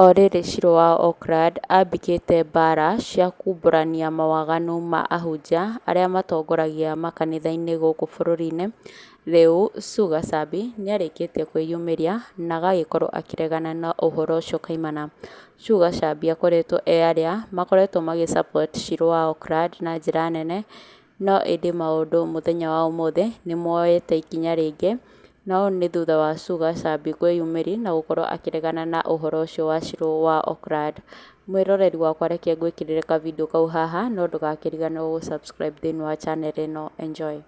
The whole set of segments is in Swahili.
O rĩrĩ Shiro wa OAKLAND ambĩkĩte mbara cia kumbũrania mawaganu ma ahunjia arĩa matongoragia makanitha-inĩ gũkũ bũrũri-inĩ. Rĩu Sugar Sabi nĩarĩkĩtie kwĩyumĩria na agagĩkorwo akĩregana na ũhoro ũcio kaimana. Sugar Sabi akoretwo arĩa makoretwo magĩsupport Shiro wa OAKLAND na njĩra nene, no ĩndĩ maũndũ mũthenya wa ũmũthĩ nĩmoete ikinya rĩngĩ, no nĩ thutha wa Sugar Sabi kwĩyumĩria na gũkorwo akĩregana na ũhoro ũcio wa Shiro wa OAKLAND. Mwĩroreri wakwa reke ngwĩkĩrĩre ka video kau haha, no ndũgakĩriganĩrwo gũ subscribe thĩinĩ wa channel ĩno. Enjoy.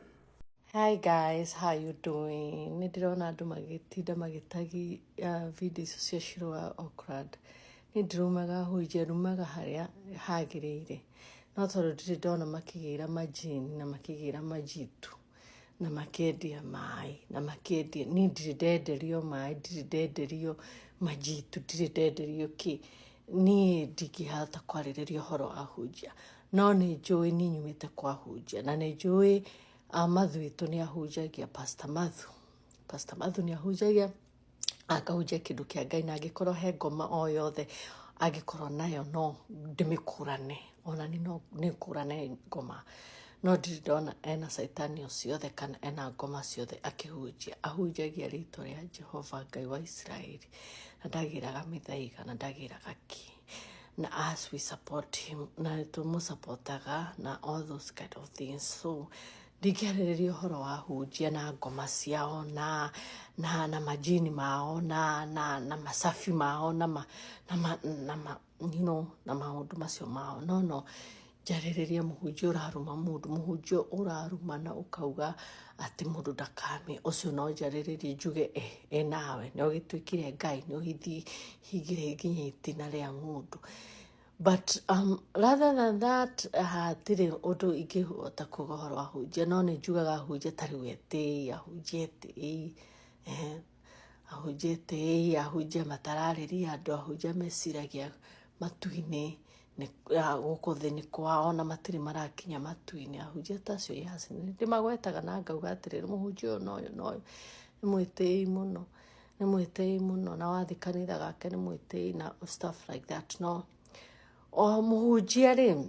Hi guys, how you doing? Nĩndĩrona andũ magĩtinda magĩtagi video icio cia Shiro wa OAKLAND. Nĩndĩrumaga hunjia rumaga harĩa hagĩrĩire, no tondũ ndirĩ ndona makĩgĩra majini na makĩgĩra majitu na makĩendia maĩ na makĩendia, niĩ ndirĩ ndenderio maĩ, ndirĩ ndenderio majitu, ndirĩ ndenderio kĩ. Niĩ ndingĩhota kwarĩrĩria ũhoro wa hunjia, no nĩ njũĩ niĩ nyumĩte kwa hunjia, na nĩ njũĩ Mathu witũ nĩ ahunjagia, Pastor Mathu nĩ ahunjagia, akahunjia kĩndũ kĩa Ngai, na angĩkorwo he ngoma o yothe angĩkorwo nayo no ndĩmĩkũrane, ona no nĩkũrane ngoma, no ndirĩ ndona ena saitani o ciothe kana ena ngoma ciothe akĩhunjia. Ahunjagia rĩtwa rĩa Jehova Ngai wa Israeli, na ndagĩraga mĩthaiga na ndagĩraga kĩ. Na as we support him, na tũmũsupportaga na all those kind of things. So ndingĩarĩrĩria ũhoro wa hunjia na ngoma ciao na majini mao na masafi mao na maũndũ macio mao, no njarĩrĩria mũhunjia ũraruma mũndũ, mũhunjia ũraruma na ũkauga atĩ mũndũ ndakame, ũcio no njarĩrĩrie njuge nawe nĩ ũgĩtuĩkire Ngai, nĩ ũhingire nginya itina rĩa mũndũ. But rather than that, hatirĩ ũndũ ingĩhota kuga ũhoro wa hunjia, no nĩ njugaga hunjia ta rĩu etĩĩ, ahunjia etĩĩ, ahunjia matararĩria andũ, ahunjia meciragia matu-inĩ gũkũ thĩ nĩ kwao na matirĩ marakinya matu-inĩ. Ahunjia ta acio ndĩmagwetaga na ngauga atĩrĩrĩ, mũhunjia ũyũ nĩ mwĩtĩĩ mũno, na wathi kanitha gake nĩ mwĩtĩĩ na stuff like that. No o mũhunjia rĩ,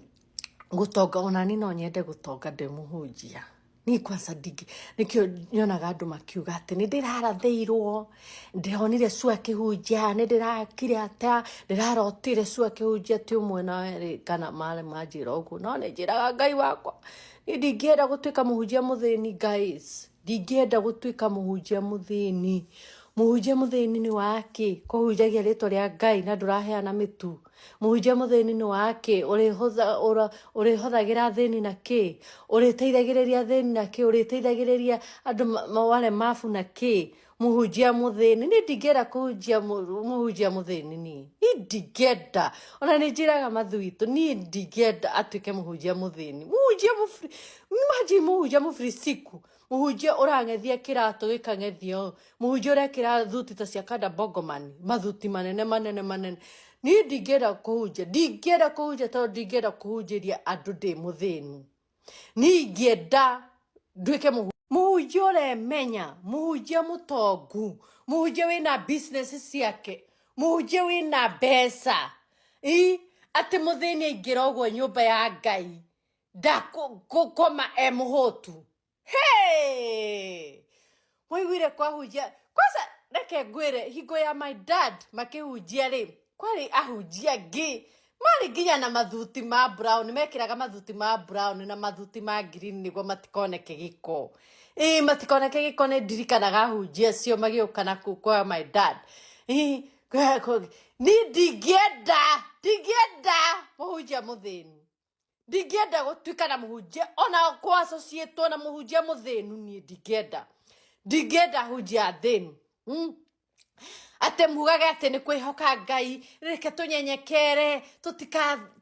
gũtonga, ona niĩ no nyende gũtonga ndĩ mũhunjia. Niĩ kwanza nĩkĩo nyonaga andũ makiuga atĩ nĩ ndĩrarathĩirwo, ndĩronire Su akĩhunjia, nĩ ndĩrakire ata, ndĩrarotire Su akĩhunjia. Ti ũmwe na erĩ kana marĩ manjĩra ũguo, no nĩ njĩraga Ngai wakwa, niĩ ndingĩenda gũtuĩka mũhunjia mũthĩni guys, ndingĩenda gũtuĩka mũhunjia mũthĩni. Mũhunjia mũthĩni nĩ wake kũhunjagia rĩtwa rĩa Ngai na ndũraheana mĩtu. Mũhunjia mũthĩni nĩ wake ũrĩhothagĩra thĩni na kĩ, ũrĩteithagĩrĩria thĩni na kĩ, ũrĩteithagĩrĩria andũ maware mabu na kĩ. Mũhunjia mũthĩni, niĩ ndingĩenda kũhunjia mũhunjia mũthĩni, niĩ ndingĩenda, ona nĩ njĩraga Mathu witũ, niĩ ndingĩenda atuĩke mũhunjia mũthĩni. Mũhunjia mũfirisiku, mũhunjia ũrang'ethia kĩratũ gĩkang'ethio, mũhunjia ũrekĩra thuti ta cia Kanda Bogomani, mathuti manene. Niĩ ndingĩenda kũhunjia tondũ ndingĩenda kũhunjĩria andũ ndĩ mũthĩni. Niĩ ingĩenda nduĩke mũhunjia ũremenya, mũhunjia mũtongu, mũhunjia wĩna business ciake, mũhunjia wĩna mbeca, atĩ mũthĩni aingĩra ũguo nyũmba ya Ngai ndakũkoma mũhũtu. Mwaiguire kwahunjia kwanza, reke ngwĩre hingo ya my dad makĩhunjia rĩ, kwarĩ ahunjia angĩ marĩ nginya na mathuti ma brown, mekĩraga mathuti ma brown na mathuti ma green nĩguo matikoneke gĩko. Matikoneke gĩko. Nĩ ndirikanaga ahunjia acio magĩũka na kũu kwa my dad. Niĩ ndingĩenda mũhunjia mũthĩni, ndingĩenda gũtuĩka na mũhunjia ona kwa associate na mũhunjia mũthĩnu. Niĩ ndingĩenda hunjia thĩnu. Atĩ mugage atĩ nĩ kwĩhoka Ngai, reke tũnyenyekere,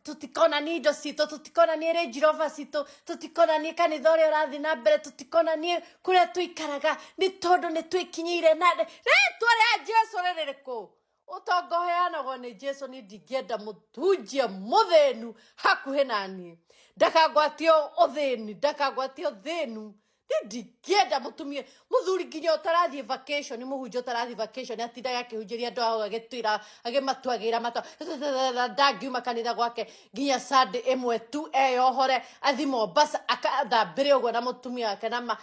tũtikonanie indo citũ, tũtikonanie Range Rover citũ, tũtikonanie kanitha ũrĩa ũrathiĩ na mbere, tũtikonanie kũrĩa tũikaraga, nĩ tondũ nĩ twĩkinyĩire na rĩtwa rĩa Jesũ rĩrĩkũ. Ũtonga ũheanagwo nĩ Jesũ. Niĩ ndingĩenda mũhunjia mũthĩnu hakuhĩ na niĩ. Ndakagwatio ũthĩni, ndakagwatio thĩnu, ndingĩenda mũtumia mũthuri nginya ũtarathiĩ vacation mũhunjia ũtarathiĩ vacation atindaga akĩhunjĩria andũ ao agĩtwĩra agĩmatuagĩra ndangiuma kanitha gwake nginya Sunday ĩmwe tu eyohore athi Mombasa akathambĩre ũguo na mũtumia wake na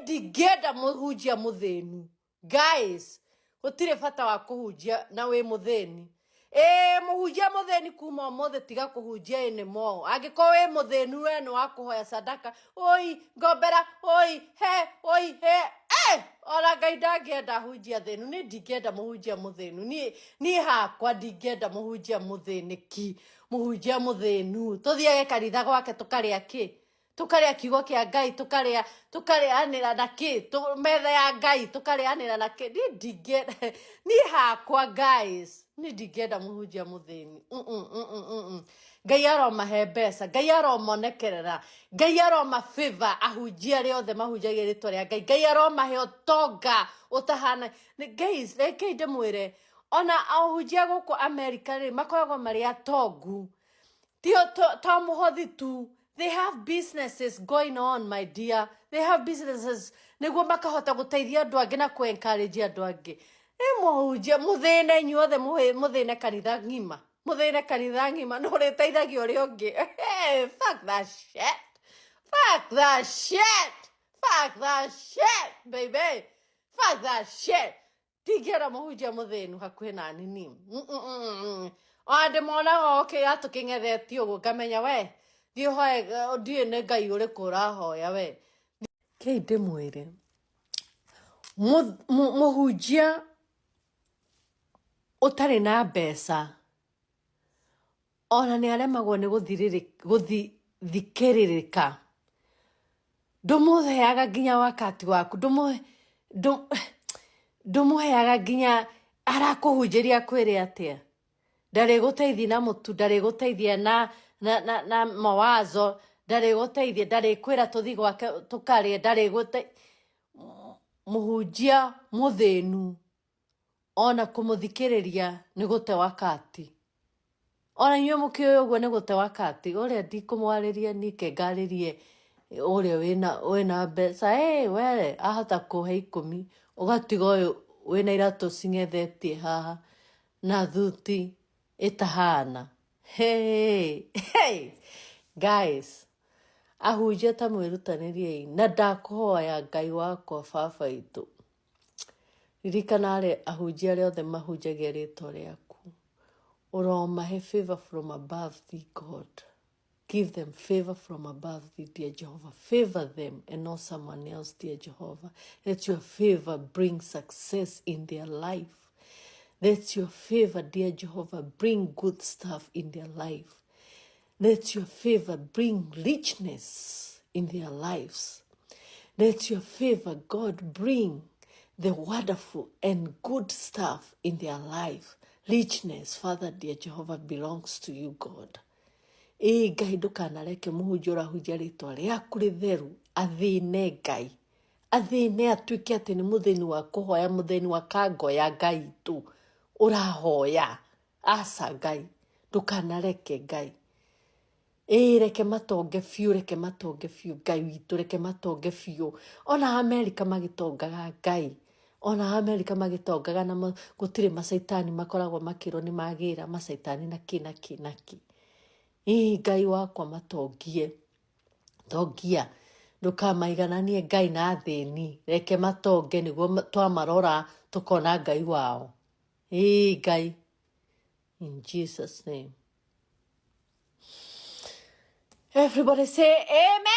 ndingĩenda mũhunjia mũthĩnu. Guys, gũtirĩ bata wa kũhunjia na wĩ mũthĩni. Mũhunjia mũthĩni kuma ũmũthĩ tiga kũhunjia anymore. Angĩkorwo wĩ mũthĩnu we nĩ wa kũhoya sadaka oi ngombera oi he ona Ngai ndangĩenda hunjia thĩnu. Niĩ ndingĩenda mũhunjia mũthĩnu. Niĩ hakwa ndingĩenda mũhunjia mũthĩnĩki, mũhunjia mũthĩnu. Tũthiage kanitha gwake tũkarĩa kĩ? Tũkarĩa kiugo kĩa Ngai, tũkarĩanĩra na kĩ? Metha ya Ngai tũkarĩanĩra na kĩ? Niĩ hakwa guys, niĩ ndingĩenda mũhunjia mũthĩni. Ngai aromahe mbeca, Ngai aromonekerera, Ngai aroma favor ahunjia arĩa othe mahunjagia rĩtwa rĩa Ngai, Ngai aromahe ũtonga ũtahana. Guys, reke ndĩmwĩre ona ahunjia gũkũ America rĩ makoragwo marĩ atongu, tio to mũhothi tu. They have businesses going on, my dear. They have businesses. Nĩguo makahota gũteithia andũ angĩ na kũ-encourage andũ angĩ. Mũhunjia mũthĩne inyuothe mũthĩne kanitha ng'ima. Mũthĩne kanitha ng'ima no rĩteithagia ũrĩa ũngĩ. Fuck that shit. Fuck that shit. Fuck that shit, baby. Fuck that shit. Ndingĩenda mũhunjia mũthĩnu hakuhĩ na nini. Ndĩmonaga okay atũkĩng'etheti ũguo ngamenya we thiĩ hoye ndiĩ nĩ Ngai ũrĩkũ ũrahoya we. Kĩ ndĩmwĩre mũhunjia ũtarĩ na mbeca ona nĩ aremagwo nĩ gũthikĩrĩrĩka. Ndũmũheaga nginya wakati waku, ndũmũheaga nginya arakũhunjĩria kwĩre atĩa. Ndarĩgũteithia na mũtu, ndarĩgũteithia na mawazo, ndarĩgũteithia, ndarĩkwĩra tũthi gwake tũkarĩa, ndarĩgũteithia. Mũhunjia mũthĩnu ona kũmũthikĩrĩria nĩ gũte wakati. Ona inyuĩ mũkĩũĩ ũguo nĩ gũte wakati. Ũrĩa ndikũmwarĩria nike ngarĩrie ũrĩa wĩna mbeca. We ahota kũhe 10 ũgatiga ũyũ wĩna iratũ cing'ethetie haha na thuti ĩtahana. Guys, ahunjia ta mwĩrutanĩriei na ndakũhoya Ngai wakwa baba itũ. Ririkana ahunjia arĩa othe mahunjagia rĩtwa rĩaku. Uromahe favor from above thee, God. Give them favor from above thee, dear Jehovah. Favor them and not someone else, dear Jehovah. Let your favor bring success in their life. Let your favor, dear Jehovah, bring good stuff in their life. Let your favor bring richness in their lives. Let your favor, God, bring the wonderful and good stuff in their life. Richness, Father, dear Jehovah, belongs to you, God. Ngai ndũkanareke mũhunjia ũrahunjia rĩtwa rĩaku rĩtheru athĩne Ngai. Athĩne atuĩke atĩ nĩ mũthĩni wa kũhoya, mũthĩni wa kangoya Ngai tu. Ũrahoya aca Ngai. Ndũkanareke Ngai. Reke matonge biũ, reke matonge biũ Ngai witũ, reke matonge biũ. Ona Amerika magĩtongaga Ngai. Ona Amerika magĩtongaga na gũtirĩ macaitani makoragwo makĩrwo nĩ magĩra macaitani na kĩ. Ngai wakwa matongie. Tongia. Ndũkamaigananie Ngai na thĩni. Reke matonge nĩguo twamarora tũkona Ngai wao. Ngai. In Jesus' name. Everybody say amen.